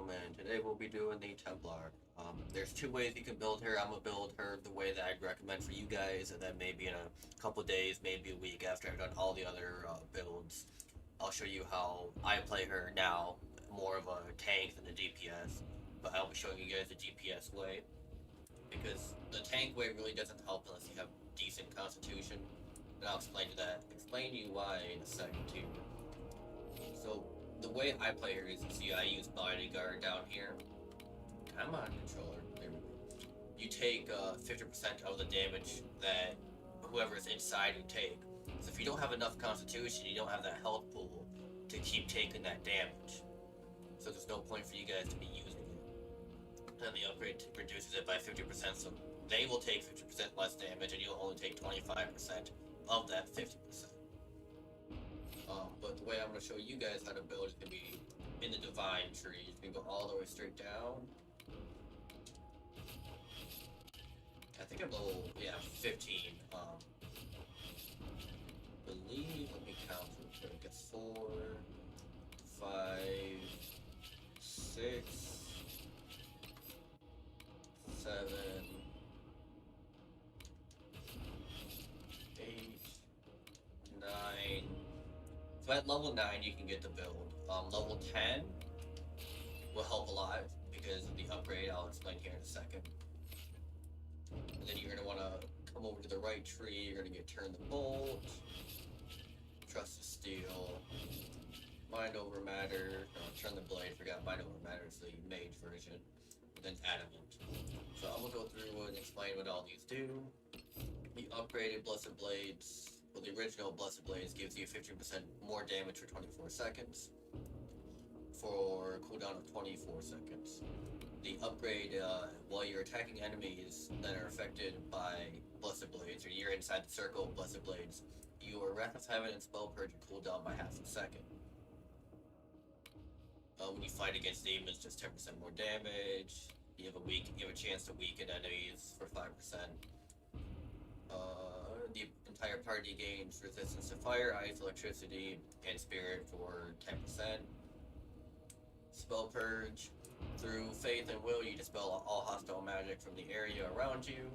gentlemen, today we'll be doing the Templar. There's two ways you can build her. I'm gonna build her the way that I'd recommend for you guys, and then maybe in a couple days, maybe a week after I've done all the other builds, I'll show you how I play her now, more of a tank than a DPS. But I'll be showing you guys the DPS way, because the tank way really doesn't help unless you have decent constitution. And I'll explain to you why in a second too. So the way I play her is, see, I use bodyguard down here. Come on, controller. There we go. You take 50% of the damage that whoever's inside would take. So if you don't have enough constitution, you don't have that health pool to keep taking that damage. So there's no point for you guys to be using it. And the upgrade reduces it by 50%, so they will take 50% less damage, and you'll only take 25% of that 50%. But the way I'm going to show you guys how to build is going to be in the divine tree. You can go all the way straight down. I think I'm level, 15. Believe, let me count real quick. It's 4, 5, 6, 7, 8, 9. So at level 9 you can get the build. Level 10 will help a lot because of the upgrade I'll explain here in a second. And then you're going to want to come over to the right tree, you're going to get Turn the Bolt, Trust the Steel, Mind Over Matter, no, Turn the Blade, forgot Mind Over Matter is the mage version, and then Adamant. So I'm going to go through and explain what all these do. The upgraded Blessed Blades, well, the original Blessed Blades gives you 15% more damage for 24 seconds, for a cooldown of 24 seconds. The upgrade, while you're attacking enemies that are affected by Blessed Blades, or you're inside the circle of Blessed Blades, your Wrath of Heaven and Spell Purge cool down by half a second. When you fight against demons, just 10% more damage. You have a chance to weaken enemies for 5%. The entire party gains resistance to fire, ice, electricity, and spirit for 10%. Spell Purge. Through faith and will, you dispel all hostile magic from the area around you.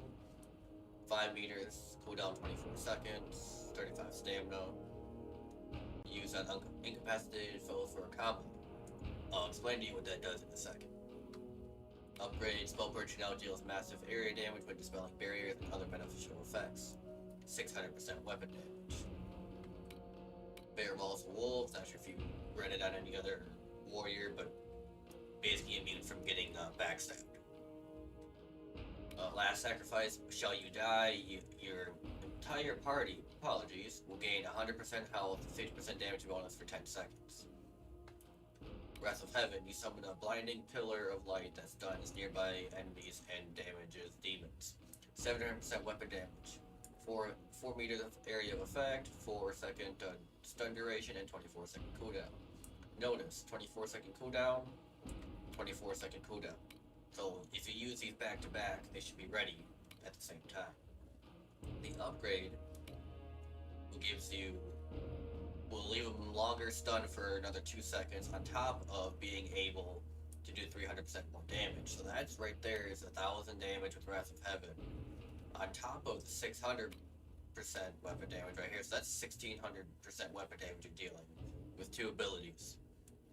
5 meters, cooldown 24 seconds, 35 stamina. Use on incapacitated foes for a combo. I'll explain to you what that does in a second. Upgrade, Spell Purge now deals massive area damage when dispelling barriers and other beneficial effects. 600% weapon damage. Bear Mauls and Wolves, not sure if you read it on any other warrior, but basically immune from getting backstabbed. Last Sacrifice, shall you die, your entire party, will gain 100% health, 50% damage bonus for 10 seconds. Wrath of Heaven, you summon a blinding pillar of light that stuns nearby enemies and damages demons. 700% weapon damage. 4 meters of area of effect, 4-second stun duration, and 24-second cooldown. Notice, 24-second cooldown, 24-second cooldown. So if you use these back to back, they should be ready at the same time. The upgrade will leave them longer stunned for another 2 seconds on top of being able to do 300% more damage. So that's right there is 1,000 damage with Wrath of Heaven. On top of the 600% weapon damage right here, so that's 1,600% weapon damage you're dealing with 2 abilities.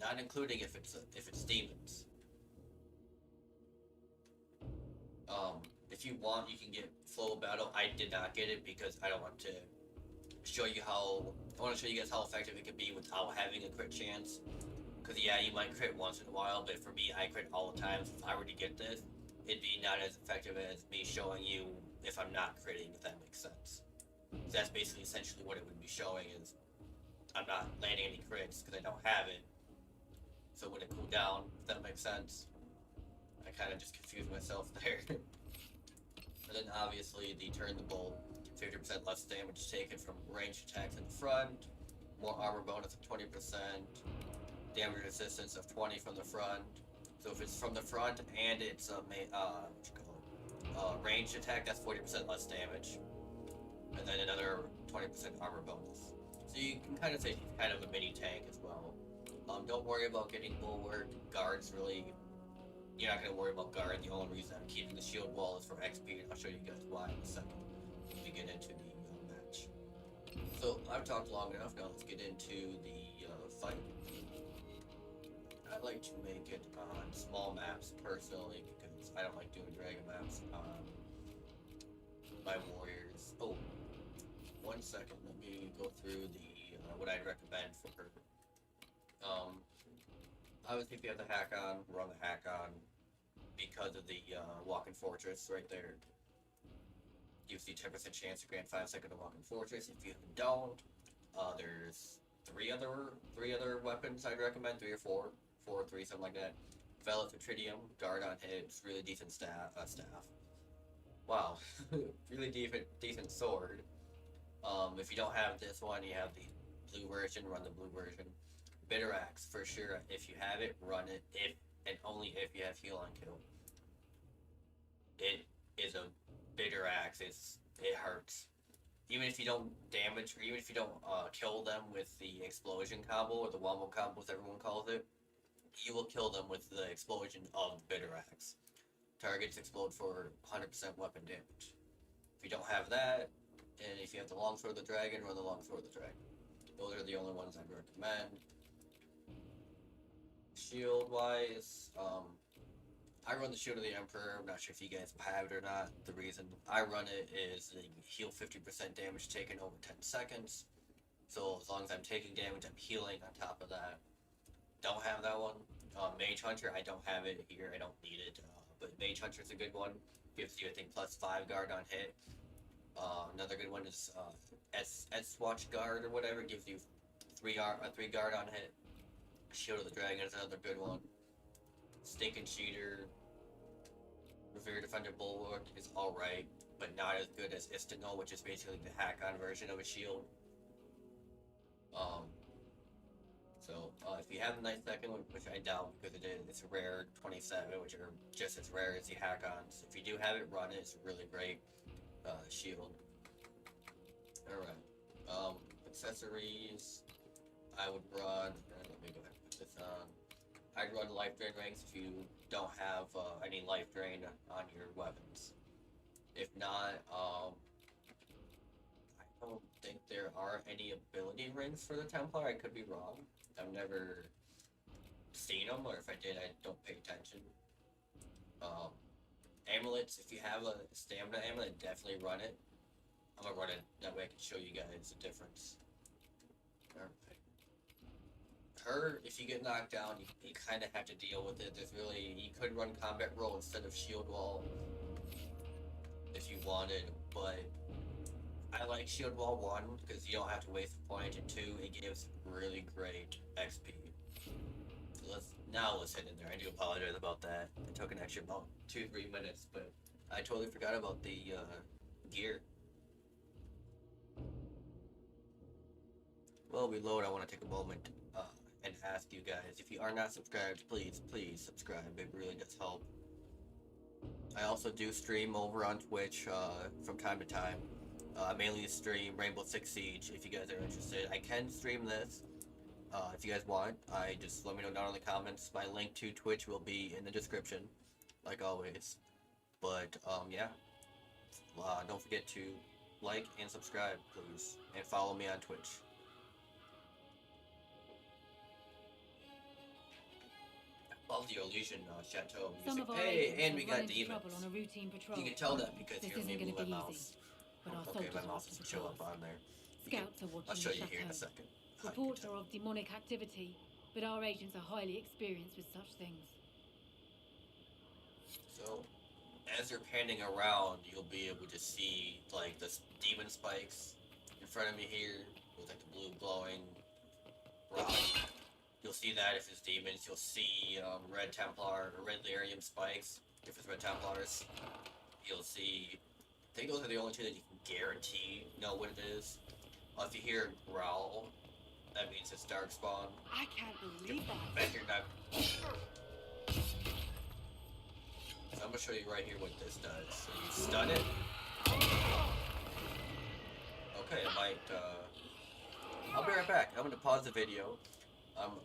Not including if it's demons. If you want, you can get Flow of Battle. I did not get it because I don't want to show you how. I want to show you guys how effective it can be without having a crit chance. Because yeah, you might crit once in a while, but for me, I crit all the time. So if I were to get this, it'd be not as effective as me showing you if I'm not critting. If that makes sense. So that's basically essentially what it would be showing is I'm not landing any crits because I don't have it. So when it cooled down, if that makes sense. I kind of just confused myself there. And then obviously the Turn the Bolt, 50% less damage taken from ranged attacks in the front, more armor bonus of 20%, damage resistance of 20 from the front. So if it's from the front and it's a ranged attack, that's 40% less damage. And then another 20% armor bonus. So you can kind of say she's kind of a mini tank as well. Don't worry about getting bulwark. Guards really you're not gonna worry about guard. The only reason I'm keeping the shield wall is for XP, and I'll show you guys why in a second when we get into the match. So I've talked long enough. Now let's get into the fight. I like to make it on small maps personally because I don't like doing dragon maps on my warriors. Oh, 1 second. Let me go through the what I'd recommend for her. Um, Obviously, if you have the hack on, run the hack on because of the walking fortress right there. Gives you 10% chance to grant 5 seconds of walking fortress. If you don't, there's three other weapons I'd recommend, three or four, four or three, something like that. Veileth Tritium, guard on hits, really decent staff. Wow, really decent sword. If you don't have this one, you have the blue version. Run the blue version. Bitter axe for sure. If you have it, run it. If and only if you have heal on kill. It is a bitter axe. It hurts. Even if you don't damage, or even if you don't kill them with the explosion combo or the wombo combo, as everyone calls it, you will kill them with the explosion of bitter axe. Targets explode for 100% weapon damage. If you don't have that, and if you have the longsword of the dragon, run the longsword of the dragon. Those are the only ones I'd recommend. Shield wise, I run the Shield of the Emperor. I'm not sure if you guys have it or not. The reason I run it is they heal 50% damage taken over 10 seconds. So as long as I'm taking damage, I'm healing on top of that. Don't have that one. Mage Hunter, I don't have it here. I don't need it. But Mage Hunter is a good one. Gives you, I think, +5 guard on hit. Another good one is S-Watch Guard or whatever. Gives you 3 guard on hit. Shield of the Dragon is another good one. Stinking Cheater, Revere Defender Bulwark is alright, but not as good as Istanol, which is basically the hack-on version of a shield. If you have the Night Second, which I doubt because it's a rare 27, which are just as rare as the hack-ons. If you do have it, run it. It's a really great shield. Alright. Accessories, I would run, let me go ahead and put this on. I'd run life drain ranks if you don't have any life drain on your weapons. If not, I don't think there are any ability rings for the Templar. I could be wrong. I've never seen them, or if I did, I don't pay attention. Amulets, if you have a stamina amulet, definitely run it. I'm gonna run it, that way I can show you guys the difference. Alright. Her, if you get knocked down, you kind of have to deal with it. You could run combat roll instead of shield wall if you wanted, but I like shield wall 1 because you don't have to waste a point, and 2, it gives really great XP. So let's hit in there. I do apologize about that. It took an extra about 2-3 minutes, but I totally forgot about the gear. While we load, I want to take a moment and ask you guys, if you are not subscribed, please subscribe. It really does help. I also do stream over on Twitch from time to time. I mainly stream Rainbow Six Siege if you guys are interested. I can stream this if you guys want. Just let me know down in the comments. My link to Twitch will be in the description, like always. But yeah, don't forget to like and subscribe, please, and follow me on Twitch. Love the Elysian Chateau music. Hey, and we got demons. You can tell that because you hear me move my mouse. Okay, my mouse doesn't show up on there. I'll show you here in a second. Reports are of demonic activity, but our agents are highly experienced with such things. So, as you're panning around, you'll be able to see like the demon spikes in front of me here with like the blue glowing rock. You'll see that if it's demons. You'll see red Templar or red lyrium spikes if it's red Templars. You'll see. I think those are the only two that you can guarantee know what it is. If you hear a growl, that means it's Darkspawn. I can't believe that. Bet you're not. So I'm gonna show you right here what this does. So you stun it. Okay, I might. I'll be right back. I'm gonna pause the video.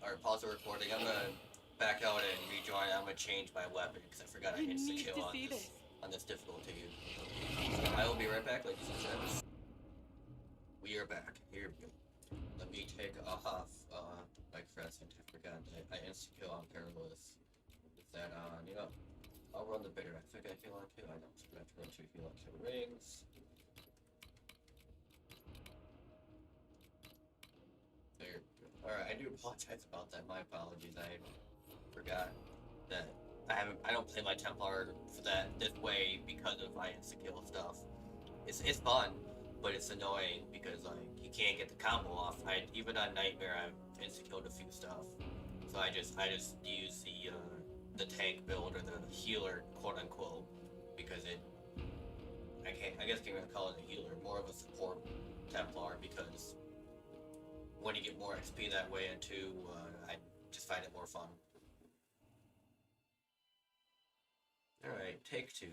Or pause the recording. I'm gonna back out and rejoin. I'm gonna change my weapon because I forgot I You insta need kill to see this. on this difficulty. So I will be right back, ladies and gents. We are back. Here we go. Let me take off my crescent. I forgot that I insta kill on Perilous. With that on, you know. I'll run the bitter. I think I heal on 2. I don't. So I have to run 2 heal on 2 rings. There we go. Alright, I do apologize about that. My apologies. I forgot that I don't play my Templar for that this way because of my insta kill stuff. It's fun, but it's annoying because like you can't get the combo off. Even on Nightmare I've insta killed a few stuff. So I just use the tank build or the healer, quote unquote, because I guess can't really call it a healer, more of a support Templar, because when you get more XP that way, and two, I just find it more fun. Alright, take 2.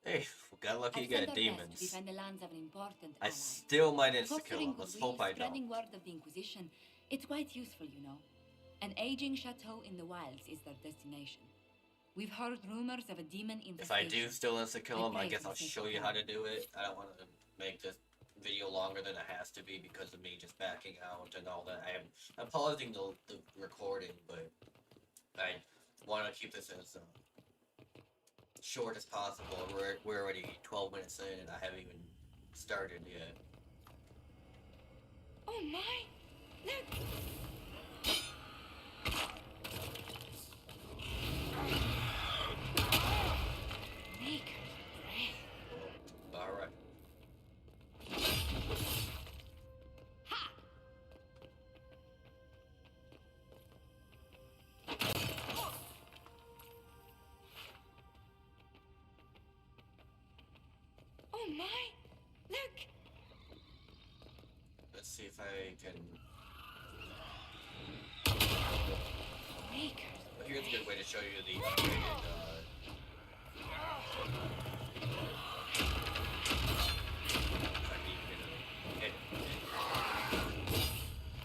Hey, got lucky you got demons. Defend the lands of an important I ally. still might insta kill Fostering him. Let's hope goodwill, I don't. spreading word of the Inquisition. It's quite useful, you know. An aging chateau in the wilds is their destination. We've heard rumors of a demon infestation. If I do still insta kill him, I pray guess for I'll the sake show of you God. how to do it. I don't want to make this video longer than it has to be because of me just backing out and all that. I'm pausing the recording, but I want to keep this as short as possible. We're already 12 minutes in and I haven't even started yet. Oh my! Look! Make Alright. ha! Oh my! Look! Let's see if I can. Make But here's a good way to show you the upgraded.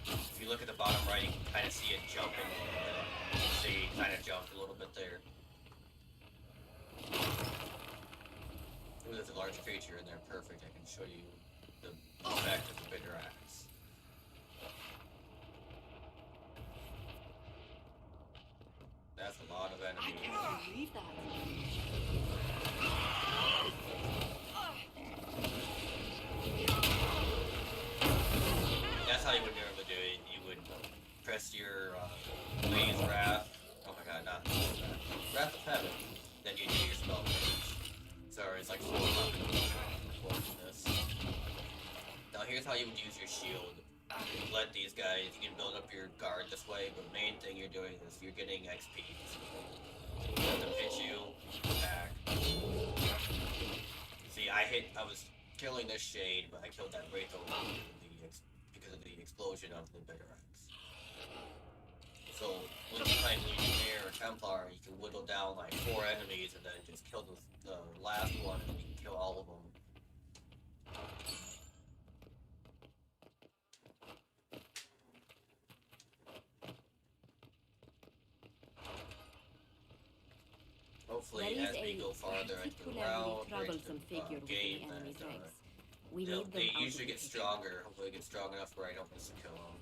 If you look at the bottom right, you can kind of see it jumping. See, it kind of jumped a little bit there. Ooh, there's a large creature in there. Perfect. I can show you the effect of the bigger axe. That's a lot of I enemies. can't believe that. That's how you would normally do it. You would press your Blaze Wrath. Oh my god, not Wrath of Heaven. Then you do your spell damage. Sorry, it's like 400 for this. Now here's how you would use your shield. Let these guys, you can build up your guard this way, but main thing you're doing is you're getting XP. Let them hit you, attack. See, I was killing this shade, but I killed that Wraith over because of the explosion of the bitter axe. So, when you find Legionnaire or Templar, you can whittle down like 4 enemies and then just kill the last one, and you can kill all of them. Hopefully, There is as we a go farther into the particularly round, or into troublesome the figure within game, the enemy's that ranks. We need them they out of usually the get picture. stronger. Hopefully, they get strong enough where I don't miss a kill them.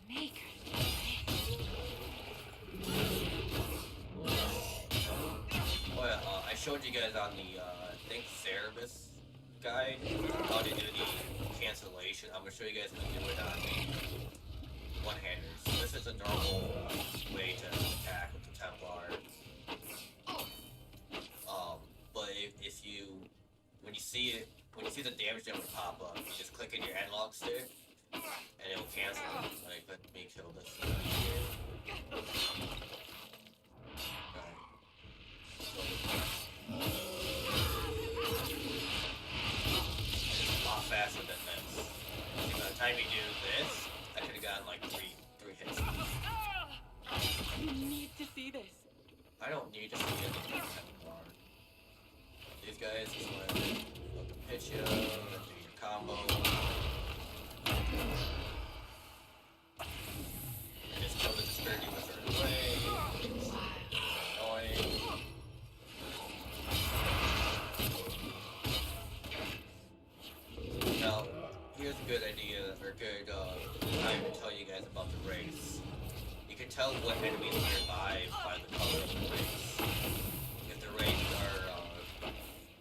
Make Oh yeah, I showed you guys on the I think Cerebus guide how to do the cancellation. I'm gonna show you guys how to do it on the one-handers. So this is a normal way to attack with the Templar. But if you when you see the damage number pop up, you just click in your analog stick and it'll cancel it. Like, let me kill this guy here. A lot faster than this. See, by the time you do this, I could have gotten like three hits. You need to see this. I don't need to see anything Templar. These guys just want to hit you, and do combo. And just kill the disparity wizard away. Annoying. Now, here's a good idea, or good time to tell you guys about the race. You can tell what enemies are nearby by the color of the race. If the race are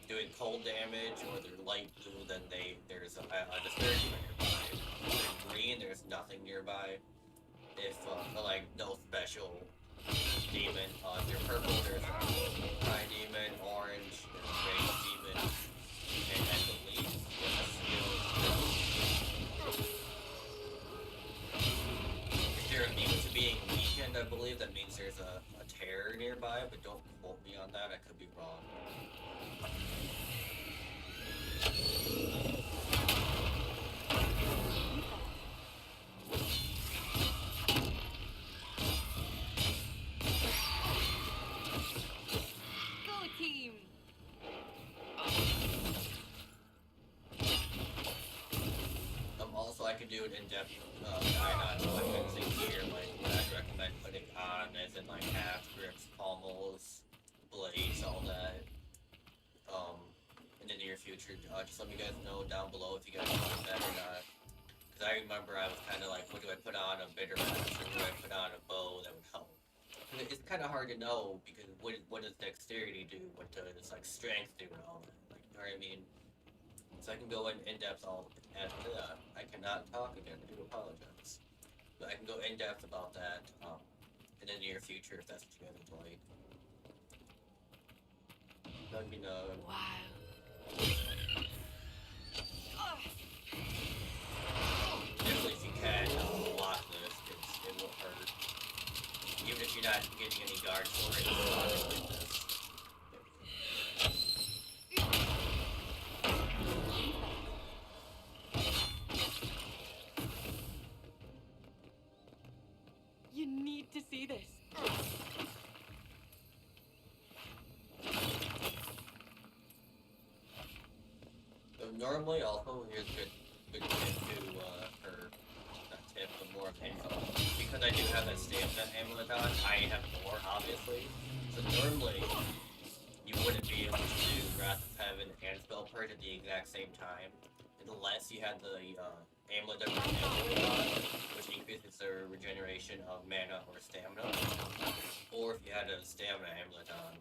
doing cold damage or they're light blue, then there's a disparity nearby. If they're green, there's nothing nearby. If like no special demon, if they're purple, there's a high demon, orange, there's a race demon, and I believe there's a skill. If they're immune to being weakened, I believe that means there's a terror nearby, but don't quote me on that, I could be wrong. Go team! Also, I could do an in-depth guide on what fencing gear, like what I'd recommend putting on, as in like half grips, pommels, blades, all that. In the near future, just let me guys know down below if you guys want that or not. Because I remember I was kind of like, what do I put on a bitter match, or do I put on a bow that would help? It's kind of hard to know because what does dexterity do? What does like strength do and all that? Like, you know what I mean? So I can go in depth all after that. I cannot talk again. I do apologize, but I can go in depth about that in the near future if that's what you guys would like. Let me know. Wow. Definitely, if you can, block this, because it will hurt. Even if you're not getting any guard for it, block it like this. You need to see this. So normally, also, here's a good tip to, or not tip, but more of info. Because I do have that stamina amulet on, I have more, obviously. So normally, you wouldn't be able to do Wrath of Heaven and Spell Purge at the exact same time, unless you had the amulet of amulet on, which increases the regeneration of mana or stamina, or if you had a stamina amulet on.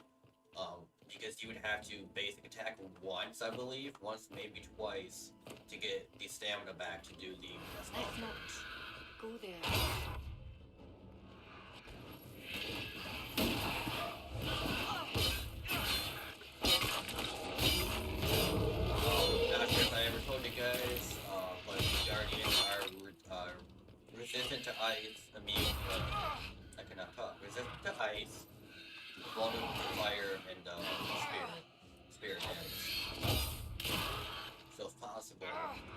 Because you would have to basic attack once, I believe, once maybe twice, to get the stamina back to do the spell Let's not purge. go there. Not sure if I ever told you guys, but the Guardians are resistant to ice, immune to, I cannot talk, resistant to ice, vulnerable to fire, and spirit damage. So if possible,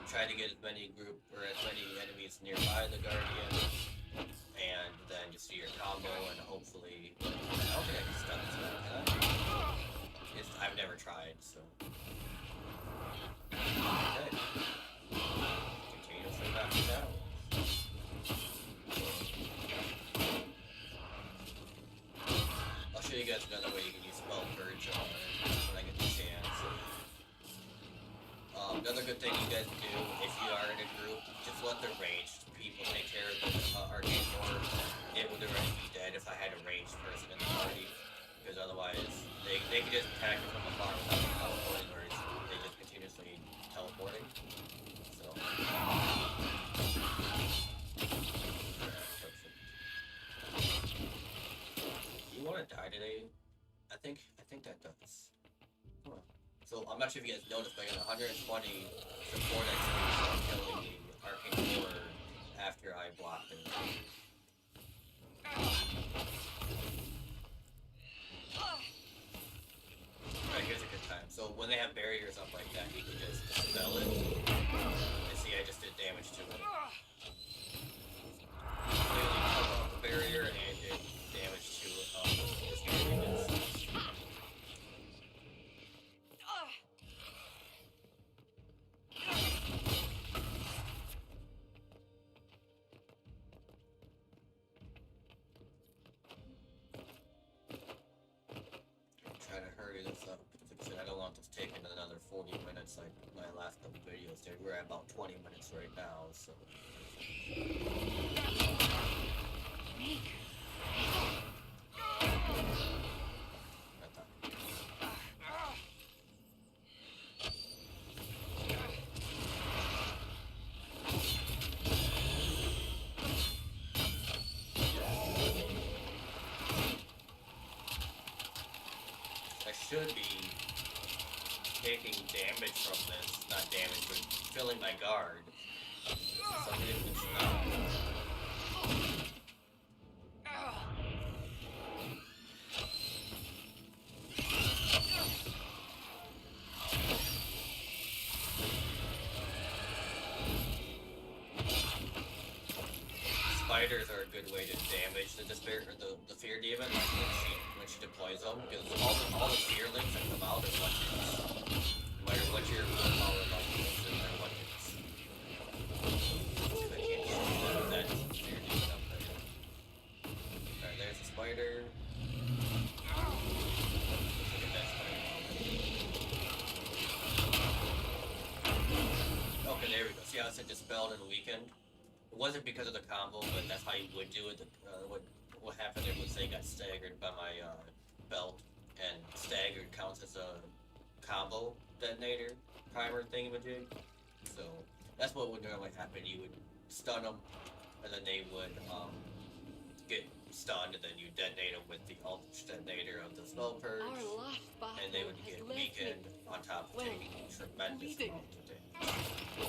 try to get as many enemies nearby the Guardian, and then just do your combo, and hopefully, I don't think I can stun this guy, can I? I've never tried, so. Okay. Continuously knock it out. I'll show you guys another way you can use Spell Purge when I get the chance. Another good thing you guys do, if you are in a group, just let the ranged people take care of the arcane ward. It would already be dead if I had a ranged person in the party. Because otherwise, they could just attack it from afar without teleporting, or they just continuously teleporting. So. You want to die today? I think that does. Huh. So I'm not sure if you guys noticed, but I got 120 support activity from killing the arcane ward after I blocked it. Right, here's a good time. So when they have barriers up like that, you can just dispel it. And see, I just did damage to it. Clearly took off the barrier and did damage to this units. hurry this up. Because I don't want this taking another 40 minutes like my last couple videos did. We're at about 20 minutes right now, so. I should be taking damage from this. Not damage, but filling my guard. Some reason it's not. Spiders are a good way to damage the despair or the fear demon when she deploys them, because all the fearlings that come out are one-hits. No matter what your willpower level is, they're one-hits. I can't shoot that fear demon up there. Alright, there's a spider. Look at that spider. Okay, there we go. See how it said dispelled and weakened? It wasn't because of the combo, but that's how you would do it. What happened there was they got staggered by my belt, and staggered counts as a combo detonator primer thingamajig. So that's what would normally happen. You would stun them, and then they would get stunned, and then you detonate them with the ultra detonator of the spell purge, and they would get weakened on top of taking tremendous amounts of damage.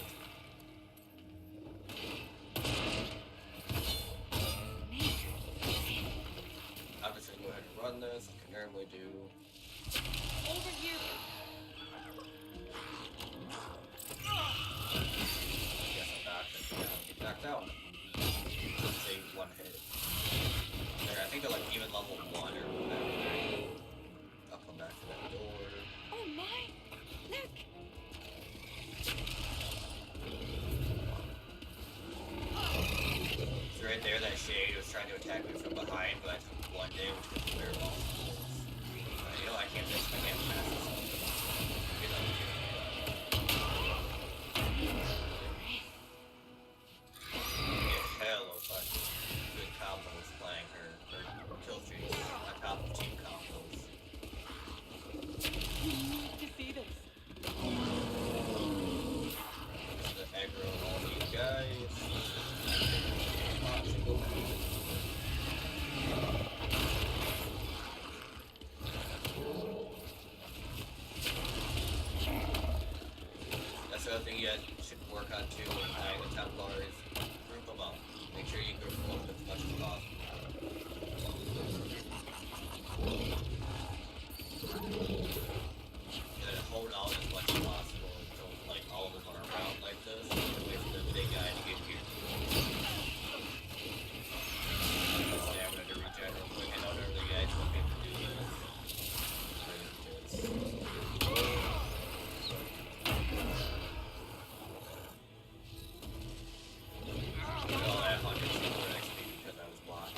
I'm just gonna go ahead and run this, like I normally do. Over here. Guess I'm knocked out. Save one hit. There, I think they're like even level 1 or whatever. I'll come back to that door. Oh my! Look! So right there, that shade was trying to attack me from behind, but I took one damage because the werewolf. You know, I can't pass this up. Get up here. Get hell of fucking good combos playing her kill streaks on top of team combos. You need to see this. This is the aggro of all these guys. That's the other thing you guys should work on too when playing the Templars. Group them up. Make sure you group them up as much as possible. And then hold out as much as possible until like all of them are around like this. And wait for the big guy to get here. Stamina to regen real quick. I know none of the guys won't be able to do this. All that 100 super XP because I was blocked.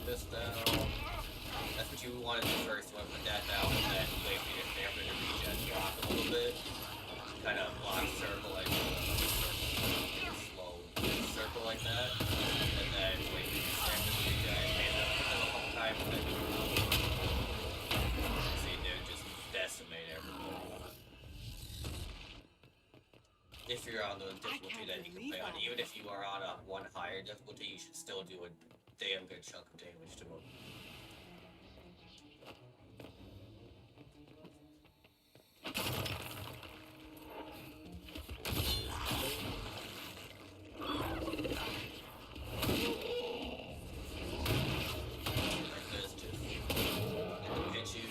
This down. That's what you want to do first. You want to put that down and then wait for your stamina to regen drop a little bit. Kind of block circle like slow circle like that. And then wait for your stamina to regen. And then put them a couple times and then see, dude, just decimate everybody. If you're on the difficulty that you can play on, even if you are on a one higher difficulty, you should still do a damn good chunk of damage to them. Like this, just hit you.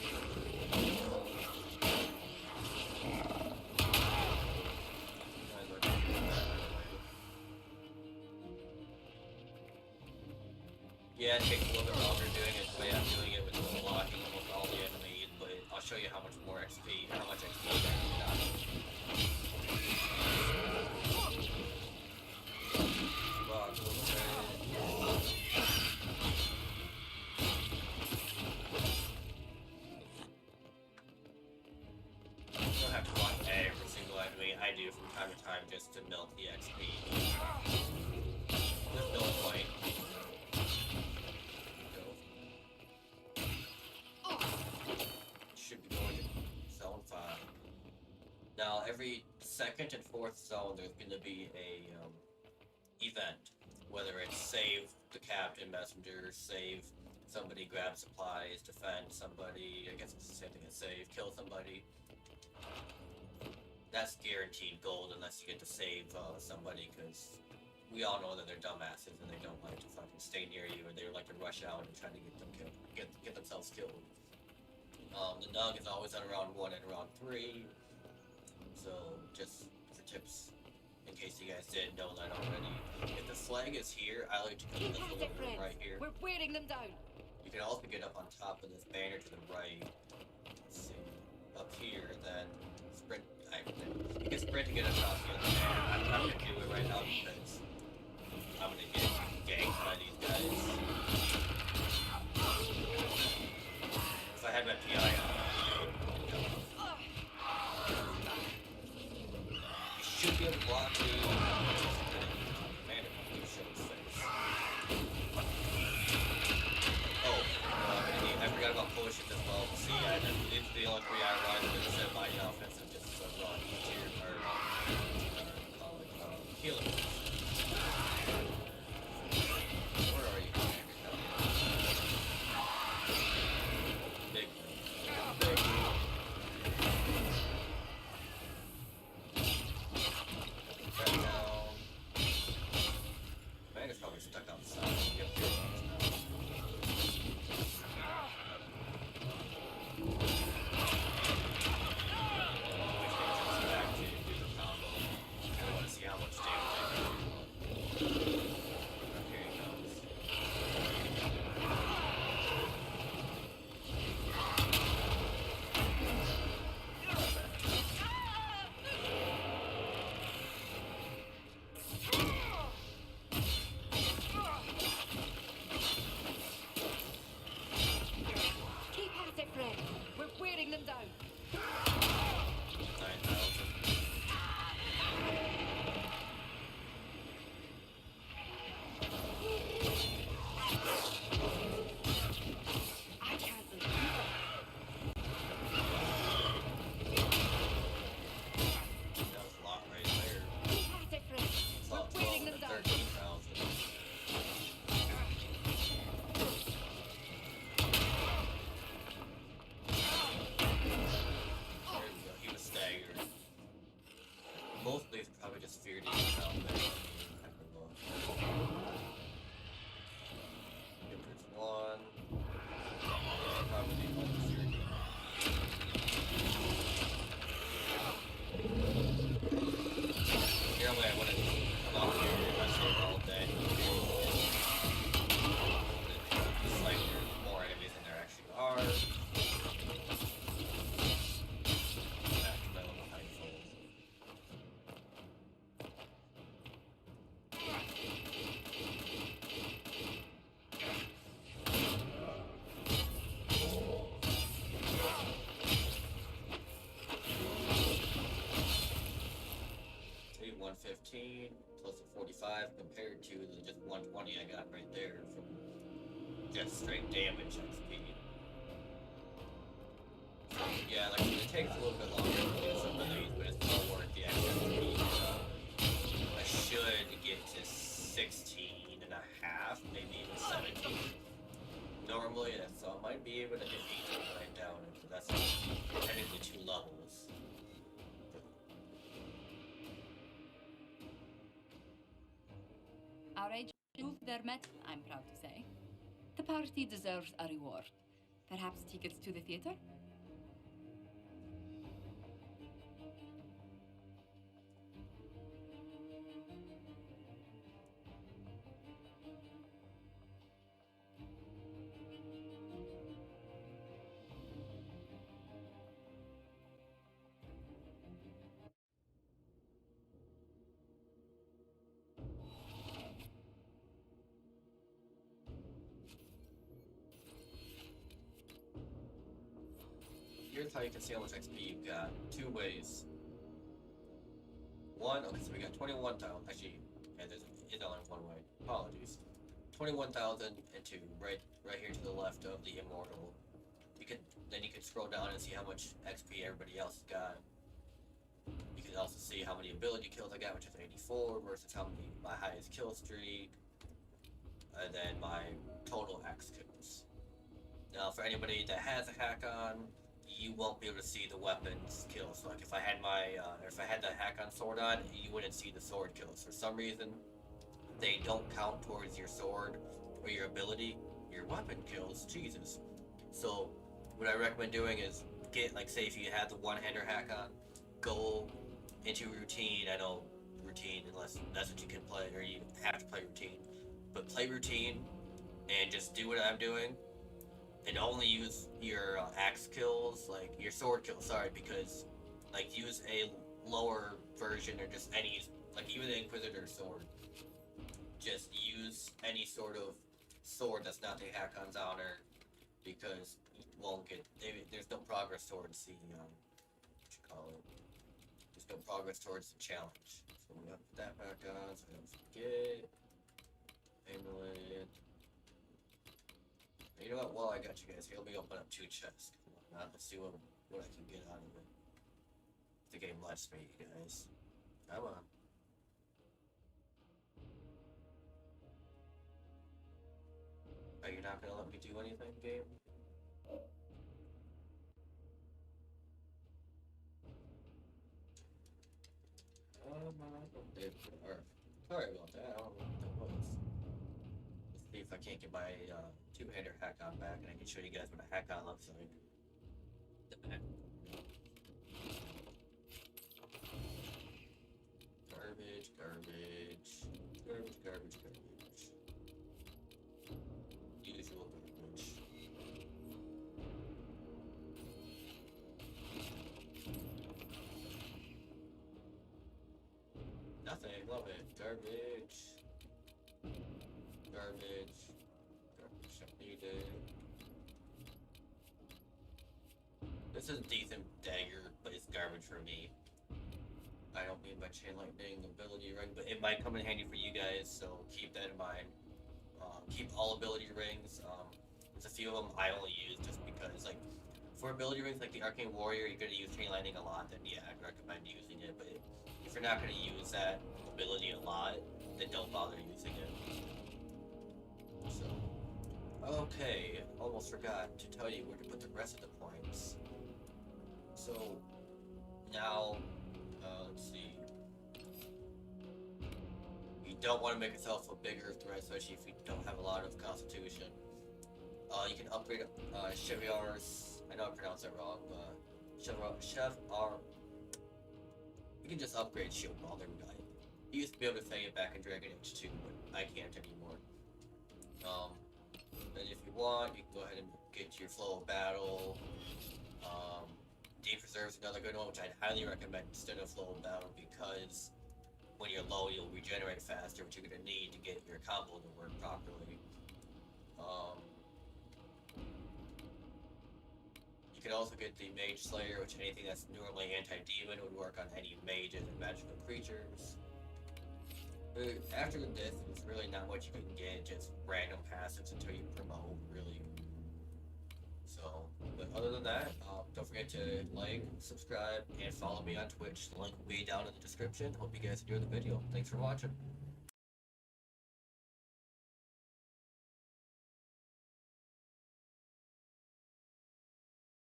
Yeah, it takes a little bit longer doing it the way I'm doing it with unlocking almost all the enemies, but I'll show you how much more XP, how much XP you got. Rock a little bit. You don't have to block every single enemy. I do from time to time just to milk the XP. There's no point. Should be going to zone 5. Now, every second and fourth zone, there's going to be a event. Whether it's save the captain, messenger, save somebody, grab supplies, defend somebody, I guess it's the same thing as save, kill somebody. That's guaranteed gold unless you get to save somebody, because we all know that they're dumbasses and they don't like to fucking stay near you, or they like to rush out and try to get them killed, get themselves killed. The Nug is always on round 1 and round 3, so just for tips, in case you guys didn't know that already. If the flag is here, I like to come in this little room right here. We're wearing them down. You can also get up on top of this banner to the right. Let's see, up here, then sprint. You can sprint to get across the other banner. I'm not gonna do it right now because I'm gonna get ganked by these guys. If I had my PI on, you should be able to block the man if show his face. Oh, I forgot about potions as well. See, it's the only 3 I run instead of my offensive, just run tier or call it healer. Where are you? Big. Right now, man is probably stuck outside. Yep, here it is now. Both of these are probably just feared out there. If there's one, probably one feared. Normally I wouldn't come out here if I stayed all day. It's like there's more enemies than there actually are. Plus the 45 compared to the just 120 I got right there from just straight damage XP. So, yeah, like it takes a little bit longer to do some of these, but it's well worth the extra XP. I should get to 16 and a half, maybe even 17. Normally, so I might be able to hit 18 right down, so that's technically 2 levels. Our agents proved their mettle, I'm proud to say. The party deserves a reward. Perhaps tickets to the theater? here's how you can see how much XP you've got. Two ways. One, okay, so we got 21,000. Actually, yeah, it's only one way. Apologies. 21,000 into right here to the left of the immortal. You can scroll down and see how much XP everybody else got. You can also see how many ability kills I got, which is 84, versus how many my highest kill streak, and then my total X kills. Now, for anybody that has a hack on, you won't be able to see the weapons kills. So, like if I had the hack on sword on, you wouldn't see the sword kills. For some reason, they don't count towards your sword or your ability, your weapon kills. Jesus. So, what I recommend doing is get, like, say if you have the one-hander hack on, go into routine. I know routine, unless that's what you can play, or you have to play routine. But play routine and just do what I'm doing, and only use your axe kills, like your sword kills. Sorry, because like use a lower version or just any, like even the Inquisitor sword. Just use any sort of sword that's not the hack-on's honor, because you won't get. There's no progress towards the what you call it. There's no progress towards the challenge. So we have to put that back on, so I don't forget. Amulet. You know what? Well, I got you guys here. Let me open up 2 chests. Come on, let's see what I can get out of it. The game lets me, you guys. Come on. Are you not gonna let me do anything, game? Sorry about that. I don't know what that was. Let's see if I can't get my two-hander hack on back, and I can show you guys what a hack on looks like. The back. Garbage, garbage, garbage, garbage, garbage. Usual garbage. Nothing, love it. Garbage. Garbage. Garbage needed. This is a decent dagger, but it's garbage for me. I don't mean by chain lightning ability ring, but it might come in handy for you guys, so keep that in mind. Keep all ability rings. There's a few of them I only use just because, like, for ability rings like the Arcane Warrior, you're gonna use chain lightning a lot, then yeah, I'd recommend using it, but if you're not gonna use that ability a lot, then don't bother using it. So, okay, almost forgot to tell you where to put the rest of the points. So, now, let's see. You don't want to make yourself a bigger threat, especially if you don't have a lot of constitution. You can upgrade Chevrar's. I know I pronounced that wrong, but Chevrar. You can just upgrade Shield Ball. There we go. You used to be able to say it back in Dragon Age 2, but I can't anymore. And if you want, you can go ahead and get your Flow of Battle. Deep Reserve is another good one, which I'd highly recommend instead of Flow of Battle, because when you're low, you'll regenerate faster, which you're going to need to get your combo to work properly. You can also get the Mage Slayer, which anything that's normally anti-demon would work on any mages and magical creatures. After this, there's really not much you can get, just random passives until you promote, really. So, but other than that, don't forget to like, subscribe, and follow me on Twitch. The link will be down in the description. Hope you guys enjoyed the video. Thanks for watching.